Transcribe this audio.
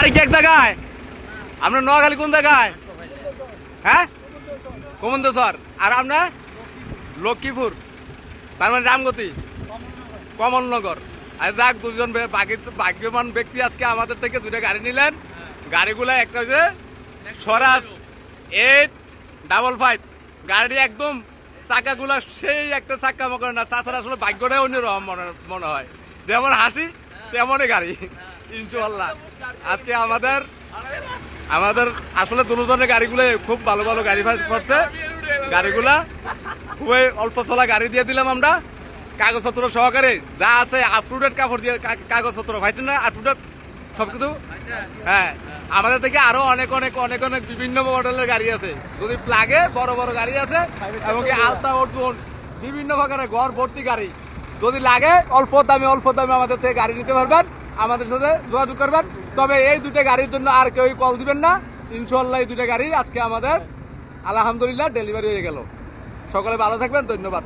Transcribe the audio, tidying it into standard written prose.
বাড়ি কি এক জায়গায়? আপনার নোয়াখালী কোন জায়গায়? হ্যাঁ, কমন্দেশ্বর। আর আপনার লক্ষ্মীপুর, তার মানে রামগতি, কমলনগর। আর যাক, দুজন ভাগ্যবান ব্যক্তি আজকে আমাদের থেকে দুটা গাড়ি নিলেন। গাড়িগুলো একটা হচ্ছে স্বরাজ 855। গাড়ি একদম চাকাগুলা সেই একটা চাক্কা মনে না, তাছাড়া আসলে ভাগ্যটাই অন্যরকম মনে হয়। যেমন হাসি তেমনই গাড়ি ইনশাআল্লাহ। আজকে আমাদের আসলে দুজনের গাড়িগুলো খুব ভালো ভালো গাড়ি পড়ছে। গাড়িগুলা খুবই অল্প চলা গাড়ি দিয়ে দিলাম আমরা, কাগজপত্র সহকারে যা আছে আপটুডেট কাপড় দিয়ে কাগজপত্র পাইছেন না, আপটুডেট সবকিছু। হ্যাঁ, আমাদের থেকে আরো অনেক অনেক অনেক অনেক বিভিন্ন মডেলের গাড়ি আছে, যদি লাগে বড় বড় গাড়ি আছে, এবং আলতা অর্জুন বিভিন্ন প্রকারের ঘর ভর্তি গাড়ি যদি লাগে অল্প দামে আমাদের থেকে গাড়ি নিতে পারবেন, আমাদের সাথে যোগাযোগ করবেন। তবে এই দুটো গাড়ির জন্য আর কেউ কল দিবেন না, ইনশাল্লাহ এই দুটো গাড়ি আজকে আমাদের আলহামদুলিল্লাহ ডেলিভারি হয়ে গেল। সকলে ভালো থাকবেন, ধন্যবাদ।